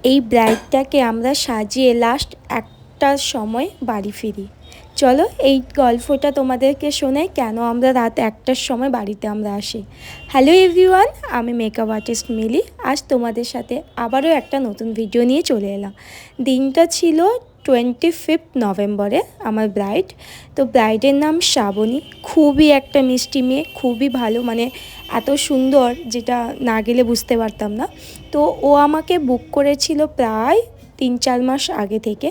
এই ব্রাইডটাকে আমরা সাজিয়ে লাস্ট একটার সময় বাড়ি ফিরি। চলো এই গল্পটা তোমাদেরকে শোনাই, কেন আমরা রাত একটার সময় বাড়িতে আমরা আসি। হ্যালো এভরিওয়ান, আমি মেকআপ আর্টিস্ট মিলি। আজ তোমাদের সাথে আবারও একটা নতুন ভিডিও নিয়ে চলে এলাম। দিনটা ছিল 25 নভেম্বরে, আমার ব্রাইড। তো ব্রাইডের নাম শ্রাবণী, খুবই একটা মিষ্টি মেয়ে, খুবই ভালো, মানে এত সুন্দর যেটা না গেলে বুঝতে পারতাম না। তো ও আমাকে বুক করেছিল প্রায় 3-4 মাস আগে থেকে,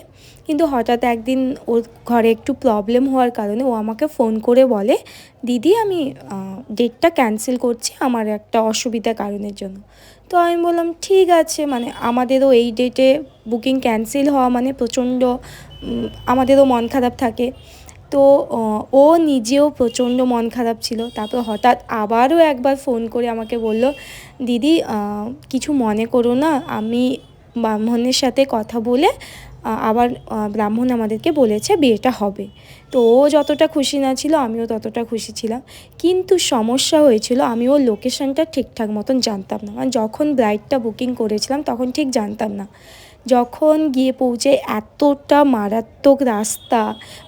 কিন্তু হঠাৎ একদিন ওর ঘরে একটু প্রবলেম হওয়ার কারণে ও আমাকে ফোন করে বলে, দিদি আমি ডেটটা ক্যান্সেল করছি আমার একটা অসুবিধার কারণের জন্য। তো আমি বললাম ঠিক আছে, মানে আমাদেরও এই ডেটে বুকিং ক্যান্সেল হওয়া মানে প্রচণ্ড, আমাদেরও মন খারাপ থাকে। তো ও নিজেও প্রচণ্ড মন খারাপ ছিল। তারপর হঠাৎ আবারও একবার ফোন করে আমাকে বলল, দিদি কিছু মনে করো না, আমি ব্রাহ্মণের সাথে কথা বলে আবার ব্রাহ্মণ আমাদেরকে বলেছে বিয়েটা হবে। তো ও যতটা খুশি না ছিল আমিও ততটা খুশি ছিলাম। কিন্তু সমস্যা হয়েছিল, আমি ওর লোকেশানটা ঠিকঠাক মতন জানতাম না। মানে যখন ব্রাইডটা বুকিং করেছিলাম তখন ঠিক জানতাম না। যখন গিয়ে পৌঁছে এতটা মারাত্মক রাস্তা,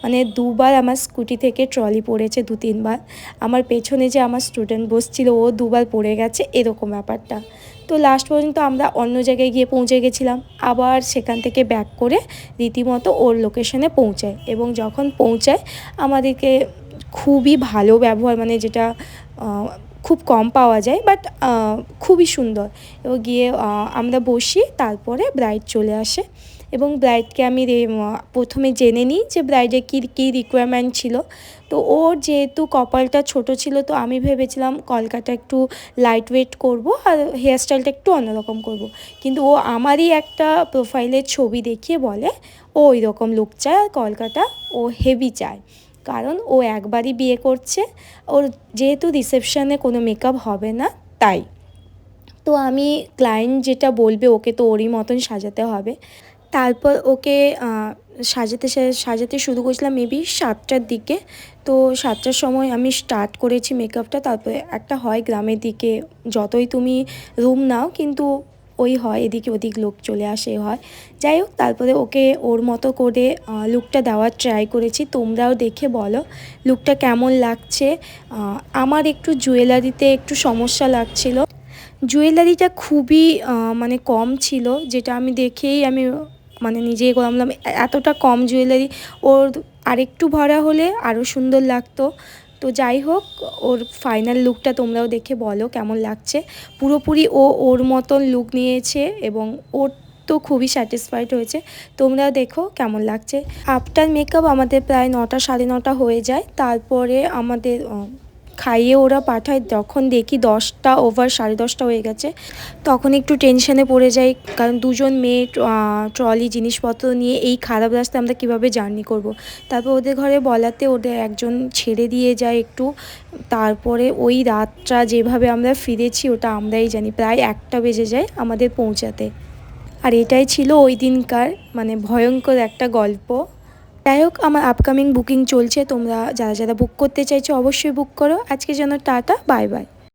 মানে দুবার আমার স্কুটি থেকে ট্রলি পড়েছে, 2-3 বার। আমার পেছনে যে আমার স্টুডেন্ট বসছিল ও 2বার পড়ে গেছে, এরকম ব্যাপারটা। তো লাস্ট পর্যন্ত আমরা অন্য জায়গায় গিয়ে পৌঁছে গেছিলাম, আবার সেখান থেকে ব্যাক করে রীতিমতো ওর লোকেশনে পৌঁছায়। এবং যখন পৌঁছায় আমাদেরকে খুবই ভালো ব্যবহার, মানে যেটা খুব কম পাওয়া যায়, বাট খুবই সুন্দর। এবং গিয়ে আমরা বসি, তারপরে ব্রাইড চলে আসে এবং ব্রাইডকে আমি প্রথমে জেনে নিই যে ব্রাইডের কী কী রিকোয়ারমেন্ট ছিল। তো ওর যেহেতু কপালটা ছোট ছিল, তো আমি ভেবেছিলাম কলকাটা একটু লাইট ওয়েট করবো আর হেয়ারস্টাইলটা একটু অন্যরকম করব। কিন্তু ও আমারই একটা প্রোফাইলের ছবি দেখিয়ে বলে ও ওই রকম লুক চায় আর কলকাটা ও হেভি চায়, কারণ ও একবারই বিয়ে করছে, ওর যেহেতু রিসেপশনে কোনো মেকআপ হবে না তাই। তো আমি ক্লায়েন্ট যেটা বলবে ওকে তো ওরই মতন সাজাতে হবে। তারপর ওকে সাজাতে শুরু করেছিলাম মেবি 7টার দিকে। তো 7টার সময় আমি স্টার্ট করেছি মেকআপটা। তারপরে একটা হয় গ্রামের দিকে, যতই তুমি রুম নাও কিন্তু ওই হয় এদিকে ওদিক লোক চলে আসে হয়। যাই হোক, তারপরে ওকে ওর মতো করে লুকটা দেওয়ার ট্রাই করেছি। তোমরাও দেখে বলো লুকটা কেমন লাগছে। আমার একটু জুয়েলারিতে একটু সমস্যা লাগছিল, জুয়েলারিটা খুবই মানে কম ছিল, যেটা আমি দেখেই আমি মানে নিজেই বললাম এতটা কম জুয়েলারি, ওর আরেকটু ভরা হলে আরও সুন্দর লাগতো। তো যাই হোক, ওর ফাইনাল লুকটা তোমরাও দেখে বলো কেমন লাগছে। পুরোপুরি ও ওর মতন লুক নিয়েছে এবং ওর তো খুবই স্যাটিসফাইড হয়েছে। তোমরাও দেখো কেমন লাগছে। আফটার মেকআপ আমাদের প্রায় 9টা 9:30 হয়ে যায়। তারপরে আমাদের খাইয়ে ওরা পাঠায়, যখন দেখি 10টা ওভার 10:30 হয়ে গেছে, তখন একটু টেনশানে পড়ে যাই, কারণ দুজন মেয়ে ট্রলি জিনিসপত্র নিয়ে এই খারাপ রাস্তায় আমরা কীভাবে জার্নি করব। তারপর ওদের ঘরে বলাতে ওদের একজন ছেড়ে দিয়ে যায় একটু। তারপরে ওই রাতটা যেভাবে আমরা ফিরেছি ওটা আমরাই জানি, প্রায় 1টা বেজে যায় আমাদের পৌঁছাতে। আর এটাই ছিল ওই দিনকার মানে ভয়ঙ্কর একটা গল্প। যাই হোক, আমার আপকামিং বুকিং চলছে, তোমরা যারা যারা বুক করতে চাইছো অবশ্যই বুক করো। আজকে যেন টাটা, বাই বাই।